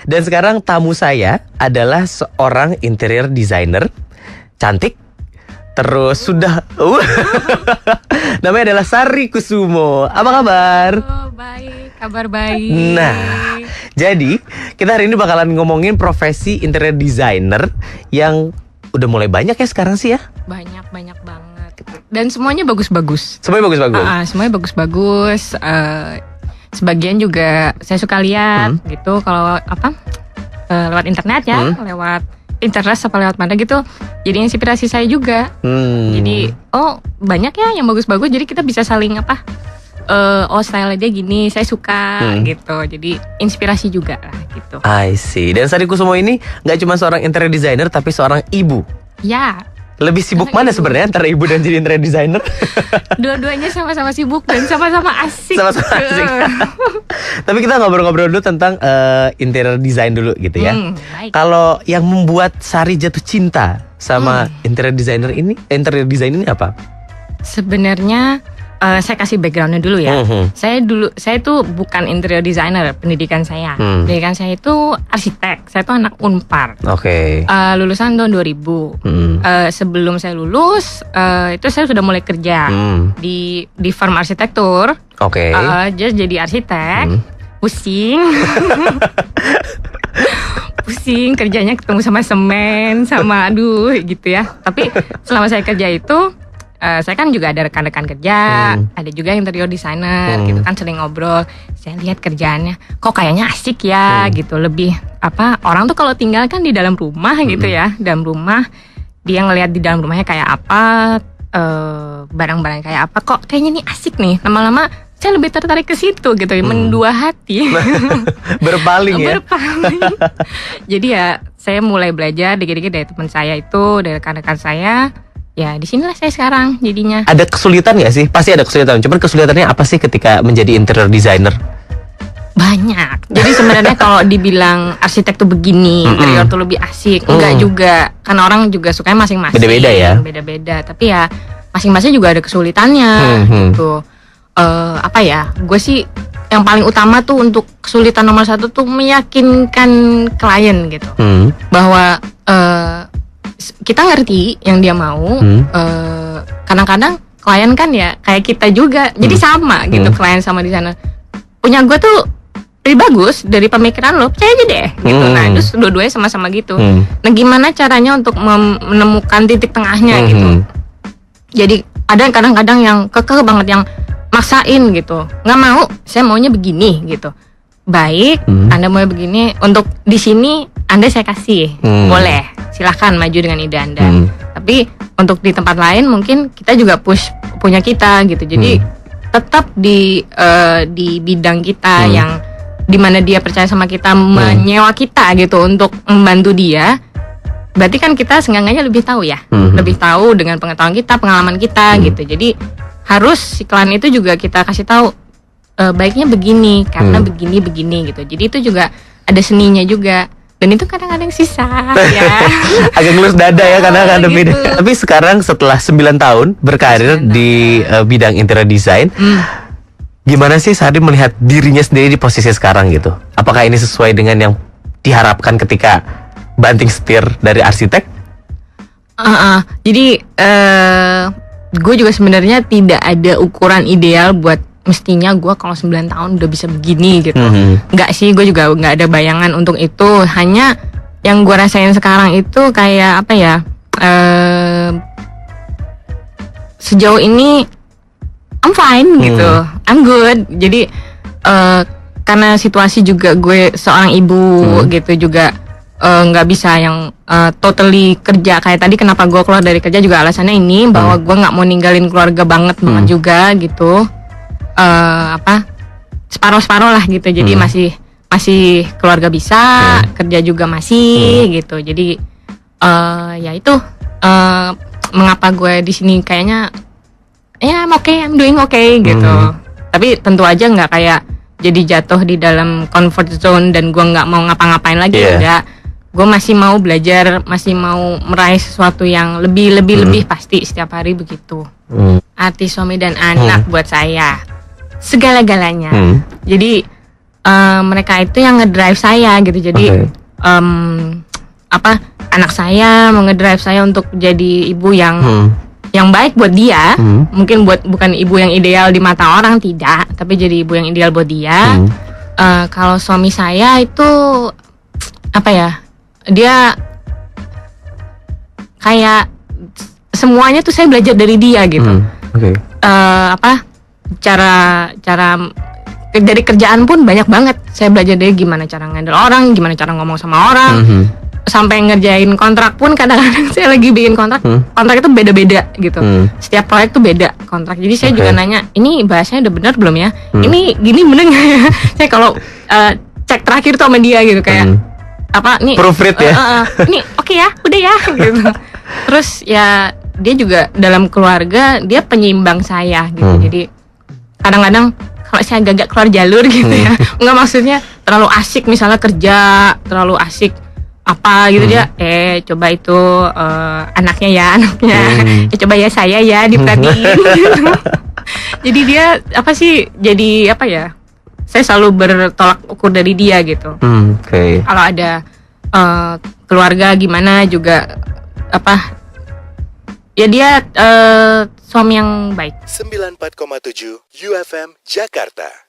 Dan sekarang tamu saya adalah seorang interior designer cantik. Terus sudah namanya adalah Sari Kusumo. Apa kabar? Oh, baik, kabar baik. Nah, jadi kita hari ini bakalan ngomongin profesi interior designer yang udah mulai banyak ya sekarang sih ya. Banyak banget. Dan semuanya bagus-bagus. Semuanya bagus-bagus. Semuanya bagus-bagus. Sebagian juga saya suka lihat gitu kalau lewat internet ya, lewat Pinterest apa lewat mana gitu. Jadi inspirasi saya juga. Jadi banyak ya yang bagus-bagus. Jadi kita bisa saling style dia gini, saya suka gitu. Jadi inspirasi juga lah gitu. I see. Dan Sari Kusumo ini nggak cuma seorang interior designer tapi seorang ibu. Ya. Lebih sibuk mana sebenarnya antara ibu dan jadi interior designer? Dua-duanya sama-sama sibuk dan sama-sama asik. Sama-sama asik. Tapi kita ngobrol-ngobrol dulu tentang interior design dulu gitu ya. Kalau yang membuat Sari jatuh cinta sama interior design ini apa? Sebenarnya saya kasih backgroundnya dulu ya. Saya tuh bukan interior designer pendidikan saya. Pendidikan saya itu arsitek. Saya tuh anak Unpar. Oke. Lulusan tahun 2000. Sebelum saya lulus, itu saya sudah mulai kerja di firm arsitektur. Oke. Jadi arsitek. Pusing. Pusing kerjanya ketemu sama semen, sama gitu ya. Tapi selama saya kerja itu saya kan juga ada rekan-rekan kerja, ada juga interior designer gitu kan, sering ngobrol. Saya lihat kerjaannya kok kayaknya asik ya gitu. Lebih orang tuh kalau tinggal kan di dalam rumah gitu ya. Dalam rumah dia ngelihat di dalam rumahnya kayak apa, barang-barang kayak apa, kok kayaknya nih asik nih. Lama-lama saya lebih tertarik ke situ gitu, mendua hati. Berpaling ya. Berpaling. Jadi ya saya mulai belajar dikit-dikit dari teman saya itu, dari rekan-rekan saya. Ya di sinilah saya sekarang jadinya. Ada kesulitan nggak sih? Pasti ada kesulitan. Cuman kesulitannya apa sih ketika menjadi interior designer? Banyak. Jadi sebenarnya kalau dibilang arsitek tuh begini, interior tuh lebih asik, enggak juga. Karena orang juga sukanya masing-masing. Beda-beda ya. Beda-beda. Tapi ya masing-masing juga ada kesulitannya gitu. Gue sih yang paling utama tuh untuk kesulitan nomor 1 tuh meyakinkan klien gitu. Bahwa kita ngerti yang dia mau. Kadang-kadang klien kan ya kayak kita juga, jadi sama gitu klien sama di sana. Punya gue tuh lebih bagus dari pemikiran lo, percaya aja deh gitu. Nah terus dua-duanya sama-sama gitu. Nah gimana caranya untuk menemukan titik tengahnya gitu. Jadi ada kadang-kadang yang kekeh banget, yang maksain gitu, nggak mau, saya maunya begini gitu. Baik, Anda mau begini, untuk di sini Anda saya kasih, boleh, silahkan maju dengan ide Anda. Tapi untuk di tempat lain mungkin kita juga push punya kita gitu. Jadi tetap di bidang kita yang dimana dia percaya sama kita, menyewa kita gitu untuk membantu dia. Berarti kan kita seenggaknya lebih tahu ya, lebih tahu dengan pengetahuan kita, pengalaman kita gitu. Jadi harus si klien itu juga kita kasih tahu baiknya begini karena begini gitu. Jadi itu juga ada seninya juga. Dan itu kadang-kadang susah ya. Agak ngelus dada ya kadang-kadang gitu. Tapi sekarang setelah 9 tahun berkarir di bidang interior design, gimana sih Sari melihat dirinya sendiri di posisi sekarang gitu? Apakah ini sesuai dengan yang diharapkan ketika banting setir dari arsitek? Jadi gue juga sebenarnya tidak ada ukuran ideal buat mestinya gue kalau 9 tahun udah bisa begini gitu. Enggak sih, gue juga nggak ada bayangan untuk itu. Hanya yang gue rasain sekarang itu kayak apa ya, sejauh ini I'm fine gitu, I'm good. Jadi karena situasi juga gue seorang ibu gitu juga, nggak bisa yang totally kerja kayak tadi. Kenapa gue keluar dari kerja juga alasannya ini, bahwa gue nggak mau ninggalin keluarga banget juga gitu. Separuh-separuh lah gitu. Jadi masih keluarga bisa, kerja juga masih gitu. Jadi ya itu mengapa gue di sini kayaknya ya I'm doing okay gitu. Tapi tentu aja nggak kayak jadi jatuh di dalam comfort zone dan gue nggak mau ngapa-ngapain lagi. Enggak, gue masih mau belajar, masih mau meraih sesuatu yang lebih pasti setiap hari begitu. Arti suami dan anak buat saya segala-galanya. Jadi mereka itu yang ngedrive saya gitu. Jadi anak saya mau ngedrive saya untuk jadi ibu yang baik buat dia. Mungkin bukan ibu yang ideal di mata orang, tidak, tapi jadi ibu yang ideal buat dia. Kalau suami saya itu apa ya, dia kayak semuanya tuh saya belajar dari dia gitu. Cara dari kerjaan pun banyak banget saya belajar dari gimana cara ngendel orang, gimana cara ngomong sama orang. Sampai ngerjain kontrak pun kadang-kadang saya lagi bikin kontrak itu beda-beda gitu. Setiap proyek tuh beda kontrak. Jadi saya juga nanya, ini bahasanya udah benar belum ya? Ini gini bener nggak ya? Saya kalau cek terakhir tuh sama dia gitu, kayak nih proofread ya? Ini oke ya, udah ya gitu. Terus ya dia juga dalam keluarga dia penyeimbang saya gitu. Jadi kadang-kadang kalau saya agak keluar jalur gitu ya, nggak, maksudnya terlalu asik misalnya kerja, terlalu asik apa gitu, dia coba itu anaknya coba ya saya ya diperhatiin gitu. Jadi dia jadi saya selalu bertolak ukur dari dia gitu. Kalau ada keluarga gimana juga ya dia suami yang baik. 94,7 UFM Jakarta.